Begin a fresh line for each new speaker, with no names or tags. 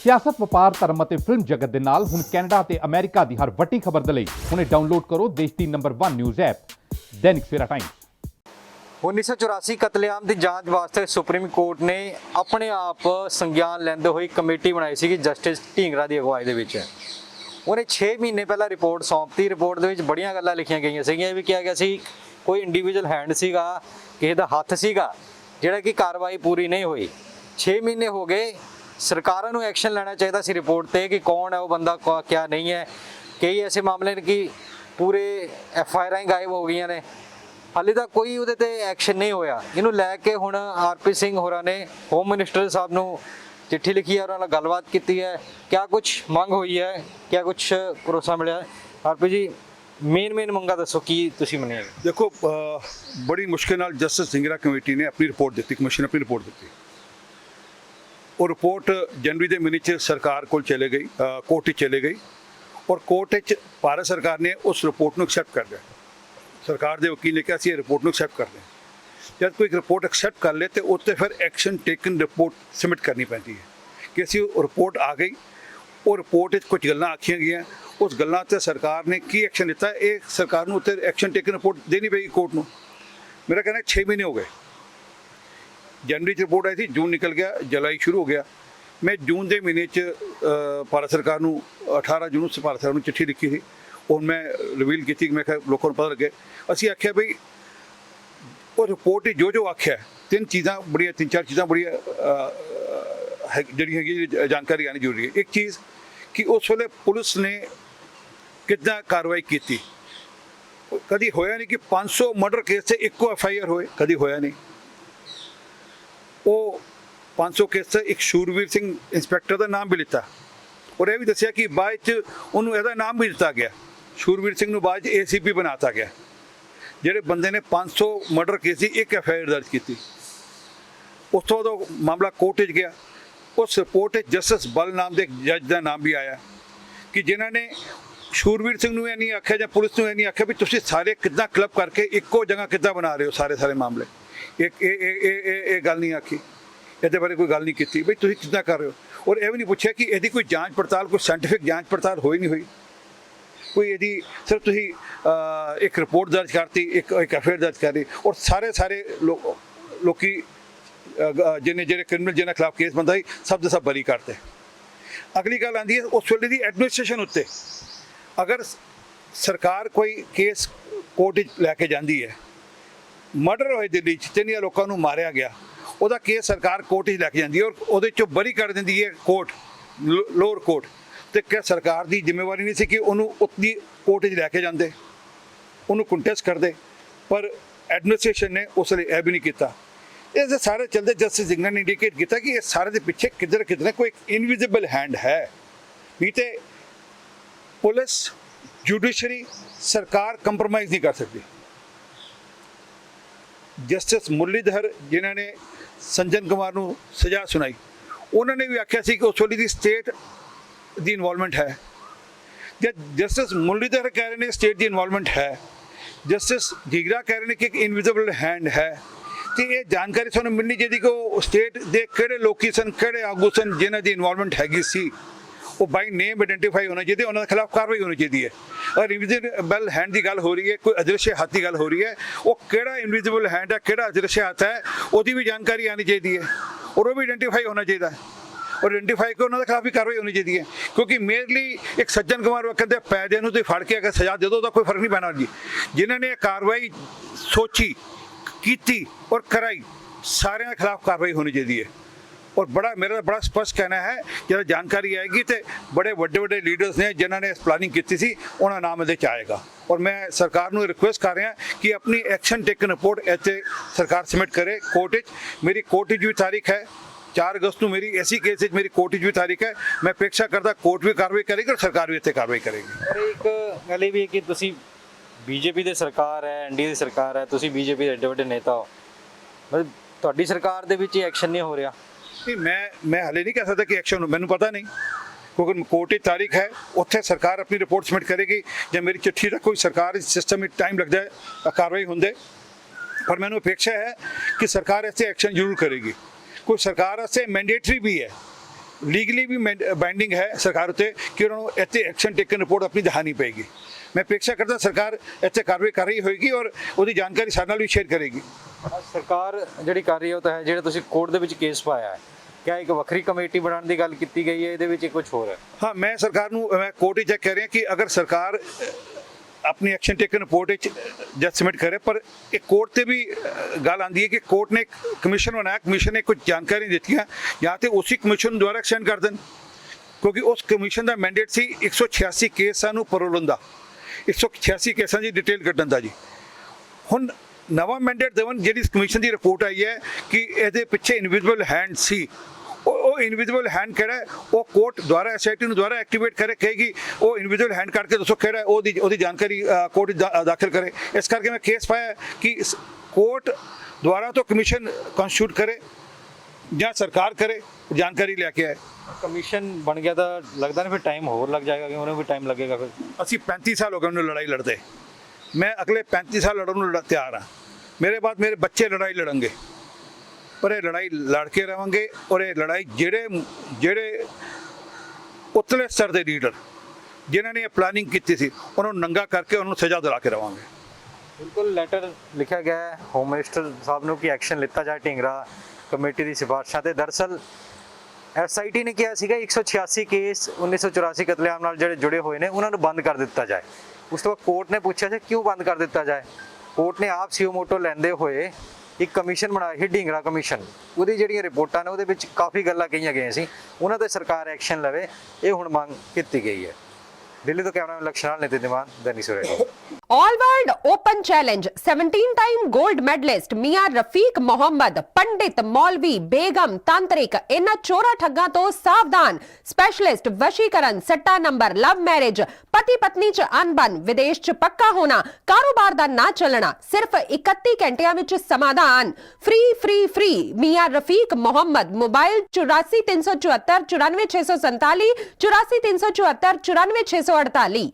ਸਿਆਸਤ ਵਪਾਰ ਧਰਮ ਅਤੇ ਫਿਲਮ ਜਗਤ ਦੇ ਨਾਲ ਹੁਣ ਕੈਨੇਡਾ ਅਤੇ ਅਮਰੀਕਾ ਦੀ ਹਰ ਵੱਡੀ ਖਬਰ ਦੇ ਲਈ ਹੁਣੇ ਡਾਊਨਲੋਡ ਕਰੋ ਦੇਸ਼ ਦੀ number 1 news app Dainik Savera Times.
1984 ਕਤਲੇਆਮ ਦੀ ਜਾਂਚ ਵਾਸਤੇ ਸੁਪਰੀਮ ਕੋਰਟ ਨੇ ਆਪਣੇ ਆਪ ਸੰਗਿਆਨ ਲੈਂਦੇ ਹੋਏ ਕਮੇਟੀ ਬਣਾਈ ਸੀ ਕਿ ਜਸਟਿਸ ਢੀਂਗਰਾ ਦੀ ਅਗਵਾਈ ਦੇ ਵਿੱਚ ਉਹਨੇ 6 ਮਹੀਨੇ ਪਹਿਲਾਂ ਰਿਪੋਰਟ ਸੌਂਪਤੀ। ਰਿਪੋਰਟ ਦੇ ਵਿੱਚ ਬੜੀਆਂ ਗੱਲਾਂ ਲਿਖੀਆਂ ਗਈਆਂ ਸੀਗੀਆਂ। ਇਹ ਵੀ ਕਿਹਾ ਗਿਆ ਸੀ ਕੋਈ ਇੰਡੀਵਿਜੂਅਲ ਹੈਂਡ ਸੀਗਾ, ਕਿਸੇ ਦਾ ਹੱਥ ਸੀਗਾ ਜਿਹੜਾ ਕਿ ਕਾਰਵਾਈ ਪੂਰੀ ਨਹੀਂ ਹੋਈ। 6 ਮਹੀਨੇ ਹੋ ਗਏ, ਸਰਕਾਰਾਂ ਨੂੰ ਐਕਸ਼ਨ ਲੈਣਾ ਚਾਹੀਦਾ ਸੀ ਰਿਪੋਰਟ ਤੇ ਕਿ ਕੌਣ ਹੈ ਉਹ ਬੰਦਾ, ਕਿਆ ਨਹੀਂ ਹੈ। ਕਈ ਐਸੇ ਮਾਮਲੇ ਨੇ ਕਿ ਪੂਰੇ FIR ਹੀ ਗਾਇਬ ਹੋ ਗਈਆਂ ਨੇ, ਹਾਲੇ ਤੱਕ ਕੋਈ ਉਹਦੇ ਤੇ ਐਕਸ਼ਨ ਨਹੀਂ ਹੋਇਆ। ਇਹਨੂੰ ਲੈ ਕੇ ਹੁਣ RP ਸਿੰਘ ਹੋਰਾਂ ਨੇ ਹੋਮ ਮਿਨਿਸਟਰ ਸਾਹਿਬ ਨੂੰ चिट्ठी लिखी है, ਉਹਨਾਂ ਨਾਲ ਗੱਲਬਾਤ ਕੀਤੀ है। क्या कुछ ਮੰਗ ਹੋਈ है, क्या कुछ ਭਰੋਸਾ ਮਿਲਿਆ है? RP जी ਮੇਨ ਮੰਗਾ ਦੱਸੋ ਕੀ ਤੁਸੀਂ ਮੰਨਿਆ?
देखो बड़ी मुश्किल नाल जस्टिस ढींगरा कमेटी ने अपनी रिपोर्ट दी, कमीशन अपनी रिपोर्ट दी। वो रिपोर्ट जनवरी के महीने च सरकार को चले गई, कोर्ट चले गई और कोर्ट भारत सरकार ने उस रिपोर्ट को एक्सैप्ट कर लिया। सरकार के वकील ने कहा कि रिपोर्ट को एक्सैप्ट कर लें। जब कोई रिपोर्ट एक्सैप्ट कर ले तो उत्ते फिर एक्शन टेकन रिपोर्ट सबमिट करनी पैंती है कि असी रिपोर्ट आ गई और रिपोर्ट कुछ गल्लां आखियां गई, उस गल्लां ते सरकार ने की एक्शन लिता, ये सरकार नूं उत्ते एक्शन टेकन रिपोर्ट देनी पेगी कोर्ट नूं। मेरा कहना 6 महीने हो गए, जनवरी च रिपोर्ट आई थी, जून निकल गया, जुलाई शुरू हो गया। मैं जून के महीने भारत सरकार नूं 18 जून से भारत सरकार नूं चिट्ठी लिखी थी और मैं रिवील की, मैं लोगों को पता लगे। असी आख्या बई और रिपोर्ट जो जो आख्या 3 चीज़ां बड़िया, 3-4 चीज़ां बड़िया जी जानकारी आनी जरूरी है। एक चीज़ कि उस वेले पुलिस ने कितना कार्रवाई की, कभी होया नहीं कि 500 मर्डर केस से एको FIR होए, कभी होया नहीं। वो 500 केस से एक शूरवीर सिंह इंस्पैक्टर का नाम भी लिता और यह भी दसिया कि बाद उन्होंने यदा नाम भी दिता गया, शूरवीर सिंह नूं बाद ACP बनाता गया। ਜਿਹੜੇ ਬੰਦੇ ਨੇ 500 ਮਰਡਰ ਕੇਸ ਦੀ ਇੱਕ FIR ਦਰਜ ਕੀਤੀ। ਉਸ ਤੋਂ ਬਾਅਦ ਉਹ ਮਾਮਲਾ ਕੋਰਟ 'ਚ ਗਿਆ। ਉਸ ਰਿਪੋਰਟ 'ਚ ਜਸਟਿਸ ਬਲ ਨਾਮ ਦੇ ਜੱਜ ਦਾ ਨਾਮ ਵੀ ਆਇਆ ਕਿ ਜਿਨ੍ਹਾਂ ਨੇ ਸ਼ੂਰਵੀਰ ਸਿੰਘ ਨੂੰ ਇਹ ਨਹੀਂ ਆਖਿਆ ਜਾਂ ਪੁਲਿਸ ਨੂੰ ਇਹ ਨਹੀਂ ਆਖਿਆ ਵੀ ਤੁਸੀਂ ਸਾਰੇ ਕਿੱਦਾਂ ਕਲੱਬ ਕਰਕੇ ਇੱਕੋ ਜਗ੍ਹਾ ਕਿੱਦਾਂ ਬਣਾ ਰਹੇ ਹੋ ਸਾਰੇ ਮਾਮਲੇ। ਇਹ ਗੱਲ ਨਹੀਂ ਆਖੀ, ਇਹਦੇ ਬਾਰੇ ਕੋਈ ਗੱਲ ਨਹੀਂ ਕੀਤੀ ਬਈ ਤੁਸੀਂ ਕਿੱਦਾਂ ਕਰ ਰਹੇ ਹੋ। ਔਰ ਇਹ ਵੀ ਨਹੀਂ ਪੁੱਛਿਆ ਕਿ ਇਹਦੀ ਕੋਈ ਜਾਂਚ ਪੜਤਾਲ, ਕੋਈ ਸਾਇੰਟੀਫਿਕ ਜਾਂਚ ਪੜਤਾਲ ਹੋਈ ਨਹੀਂ ਹੋਈ। कोई यदि सिर्फ तुसी एक रिपोर्ट दर्ज करती, एक FIR दर्ज कर दी और सारे लोग जिन्हें जेह्ड़े क्रिमिनल जिन्हें खिलाफ केस बनता ही सब दे सब बरी करते। अगली गल आती है उस वेले दी एडमिनिस्ट्रेशन उत्ते, अगर सरकार कोई केस कोर्ट लैके जाती है, मर्डर होए दिल्ली 3 लोगों को मारिया गया, ਉਹਦਾ केस सरकार कोर्ट लैके जाती है और ਉਹਦੇ ਚੋਂ बरी कर देती है कोर्ट, लोअर कोर्ट। तो क्या सरकार की जिम्मेवारी नहीं सी कि उन्होंने उतनी कोर्ट च लैके जाते, उन्होंने कंटेस्ट करते, पर एडमिनिस्ट्रेशन ने उस वे यह भी नहीं किया। इस सारे चलते जस्टिस ढींगरा ने इंडिकेट किया कि इस सारे के पिछे किधर कोई इनविजिबल हैंड है। नहीं तो पुलिस, जुडिशरी, सरकार कंप्रोमाइज़ नहीं कर सकती। जस्टिस मुरलीधर जिन्होंने संजन कुमार को सज़ा सुनाई, उन्होंने भी आख्या कि उस वेले की स्टेट ਦੀ ਇਨਵੋਲਵਮੈਂਟ ਹੈ। जब जस्टिस मुरलीधर कह रहे हैं स्टेट की इन्वॉल्वमेंट है, जस्टिस ढींगरा कह रहे हैं कि एक इनविजिबल हैंड है, तो ये जानकारी सानू मिलनी चाहिए कि वो स्टेट के किहड़े लोग सन, किहड़े आगू सन जिन्हां दी इन्वॉल्वमेंट हैगी सी, वो बाई नेम आइडेंटिफाई होना चाहिए, उन्होंने खिलाफ कार्रवाई होनी चाहिए। और इनविजिबल हैंड की गल हो रही है, कोई अदृश्य हाथ की गल हो रही है, वो किहड़ा इनविजिबल हैंड है, किहड़ा अदृश्य हाथ है, उसकी भी जानकारी आनी चाहिए और वो भी आइडेंटिफाई होना चाहिए और आइडेंटिफाई कर उन्होंने खिलाफ भी कार्रवाई होनी चाहिए। क्योंकि मेरली एक सज्जन कुमार कहते पैदे तो फड़ के अगर सजा दे दो तो कोई फर्क नहीं पैना जी। जिन्होंने कार्रवाई सोची की और कराई, सारे के खिलाफ कार्रवाई होनी चाहिए। और मेरा बड़ा स्पष्ट कहना है जब जानकारी आएगी तो बड़े बड़े लीडर्स ने जिन्होंने प्लानिंग की थी उन्होंने नाम ये आएगा। और मैं सरकार को रिक्वेस्ट कर रहा कि अपनी एक्शन टेकन रिपोर्ट इतने सरकार सबमिट करे कोर्ट। मेरी कोर्ट भी तारीख है 4 अगस्त को, मेरी ऐसी केस मेरी कोर्ट भी तारीख है। मैं अपेक्षा करता कोर्ट भी कार्रवाई करेगी और सरकार भी इतने कार्रवाई करेगी।
और एक गल भी है कि तुसी BJP ਦੀ ਸਰਕਾਰ ਹੈ, NDA ਦੀ ਸਰਕਾਰ ਹੈ, ਤੁਸੀਂ BJP ਦੇ ਏਡੇ ਵੱਡੇ ਨੇਤਾ ਹੋ, ਮਤਲਬ ਤੁਹਾਡੀ ਸਰਕਾਰ ਦੇ ਵਿੱਚ ਐਕਸ਼ਨ ਨਹੀਂ ਹੋ ਰਿਹਾ।
नहीं मैं हाले नहीं कह सकता कि एक्शन हो, मैंने पता नहीं क्योंकि कोर्ट की तारीख है, उत्थे सरकार अपनी रिपोर्ट सबमिट करेगी। जब मेरी चिट्ठी तक कोई सरकार सिस्टम में टाइम लग जाए कार्रवाई होंदे, पर मैंने अपेक्षा है कि सरकार ऐसे एक्शन जरूर करेगी। कोई सरकार से मैंडेटरी भी है ਲੀਗਲੀ ਵੀ ਬਾਈਂਡਿੰਗ ਹੈ ਸਰਕਾਰ ਉੱਤੇ ਕਿ ਉਹਨਾਂ ਨੂੰ ਇੱਥੇ ਐਕਸ਼ਨ ਟੇਕਨ ਰਿਪੋਰਟ ਆਪਣੀ ਦਿਖਾਣੀ ਪਏਗੀ। ਮੈਂ ਅਪੇक्षा ਕਰਦਾ ਸਰਕਾਰ ਇੱਥੇ ਕਾਰਵਾਈ ਕਰ ਰਹੀ ਹੋਏਗੀ ਔਰ ਉਹਦੀ ਜਾਣਕਾਰੀ ਸਾਡੇ ਨਾਲ ਵੀ ਸ਼ੇਅਰ ਕਰੇਗੀ।
ਸਰਕਾਰ ਜਿਹੜੀ ਕਰ ਰਹੀ ਹੈ ਉਹ ਤਾਂ ਹੈ, ਜਿਹੜਾ ਤੁਸੀਂ ਕੋਰਟ ਦੇ ਵਿੱਚ ਕੇਸ ਪਾਇਆ ਹੈ, ਕਿਆ ਇੱਕ ਵੱਖਰੀ ਕਮੇਟੀ ਬਣਾਉਣ ਦੀ ਗੱਲ ਕੀਤੀ ਗਈ ਹੈ, ਇਹਦੇ ਵਿੱਚ ਕੁਝ ਹੋਰ ਹੈ?
ਹਾਂ, ਮੈਂ ਸਰਕਾਰ ਨੂੰ ਮੈਂ ਕੋਰਟ ਵਿੱਚ ਕਹਿ ਰਿਹਾ ਕਿ ਅਗਰ ਸਰਕਾਰ ਆਪਣੀ ਐਕਸ਼ਨ ਟੇਕਨ ਰਿਪੋर्ट जज सबमिट करे, पर एक कोर्ट से भी गल आती है कि कोर्ट ने एक कमीशन बनाया, कमीशन ने कुछ जानकारी दी या तो उसी कमीशन द्वारा एक्सटेंड कर दें, क्योंकि उस कमीशन का मैंडेट सी 186 केसां नूं परोलन दा, 186 केसां की डिटेल कड्ढण दा जी। हुण नवा मैंडेट देवन जिहड़ी कमीशन की रिपोर्ट आई है कि इहदे पिछे इनविजिबल हैंड सी, ਉਹ ਇਨਵਿਜ਼ੀਬਲ ਹੈਂਡ ਕਿਹੜਾ ਹੈ ਉਹ ਕੋਰਟ ਦੁਆਰਾ ਐਸਆਈਟੀ ਨੂੰ ਦੁਆਰਾ ਐਕਟੀਵੇਟ ਕਰੇ, ਕਹੇਗੀ ਉਹ ਇਨਵਿਜ਼ੀਬਲ ਹੈਂਡ ਕਰਕੇ ਦੱਸੋ ਕਿਹੜਾ, ਉਹਦੀ ਜਾਣਕਾਰੀ ਕੋਰਟ ਦਾਖਲ ਕਰੇ। ਇਸ ਕਰਕੇ ਮੈਂ ਕੇਸ ਪਾਇਆ ਕਿ ਕੋਰਟ ਦੁਆਰਾ ਤੋਂ ਕਮਿਸ਼ਨ ਕਨਸਟੀਟਿਊਟ ਕਰੇ ਜਾਂ ਸਰਕਾਰ ਕਰੇ, ਜਾਣਕਾਰੀ ਲੈ ਕੇ ਆਏ।
ਕਮਿਸ਼ਨ ਬਣ ਗਿਆ ਤਾਂ ਲੱਗਦਾ ਨਹੀਂ ਫਿਰ ਟਾਈਮ ਹੋਰ ਲੱਗ ਜਾਏਗਾ, ਕਿ ਉਹਨੂੰ ਵੀ ਟਾਈਮ ਲੱਗੇਗਾ ਫਿਰ?
ਅਸੀਂ 35 ਸਾਲ ਹੋ ਗਏ ਉਹਨੂੰ ਲੜਾਈ ਲੜਦੇ, ਮੈਂ ਅਗਲੇ 35 ਸਾਲ ਲੜਨ ਨੂੰ ਤਿਆਰ ਹਾਂ। ਮੇਰੇ ਬਾਅਦ ਮੇਰੇ ਬੱਚੇ ਲੜਾਈ ਲੜਨਗੇ, पर ये लड़ाई लड़के रहेंगे और ये लड़ाई जेड़े उतले स्तर के लीडर जिन्होंने ये प्लानिंग की थी उन्होंने नंगा करके उन्होंने सजा दिला के रहेंगे।
बिल्कुल लैटर लिखा गया है होम मिनिस्टर साहब ने कि एक्शन लिता जाए ढींगरा कमेटी की सिफारिशों से। दरअसल SIT ने कहा सीगा 186 केस 1984 कतलेआम नाल ਜਿਹੜੇ जुड़े हुए ने उन्होंने बंद कर दिता जाए। उस तो बाद कोर्ट ने पूछा ਸੀ क्यों बंद कर दिता जाए, कोर्ट ने आप सीओ मोटो ਲੈਂਦੇ ਹੋਏ ਇੱਕ ਕਮਿਸ਼ਨ ਬਣਾਇਆ ਸੀ ਢੀਂਗਰਾ ਕਮਿਸ਼ਨ। ਉਹਦੀ ਜਿਹੜੀਆਂ ਰਿਪੋਰਟਾਂ ਨੇ ਉਹਦੇ ਵਿੱਚ ਕਾਫੀ ਗੱਲਾਂ ਕਹੀਆਂ ਗਈਆਂ ਸੀ, ਉਹਨਾਂ ਤੇ ਸਰਕਾਰ ਐਕਸ਼ਨ ਲਵੇ, ਇਹ ਹੁਣ ਮੰਗ ਕੀਤੀ ਗਈ ਹੈ। ਦਿੱਲੀ ਤੋਂ ਕੈਮਰਾਮੈਨ ਲਕਸ਼ਣ ਨਾਲ Nitin Diwan, Dainik Savera.
All world open challenge 17 time gold medalist Miyan Rafiq Mohammad, पंडित मौलवी बेगम तांत्रिक, इन चोरा ठग्गां तो सावधान। स्पेशलिस्ट वशीकरण, सट्टा नंबर, लव मैरिज, पति पत्नी च अनबन, विदेश च पक्का होना, कारोबार दा ना चलना, सिर्फ 31 घंटियां विच समाधान। फ्री फ्री फ्री मियां रफीक मोहम्मद। मोबाइल 84 374 94 647 84 374 94 648।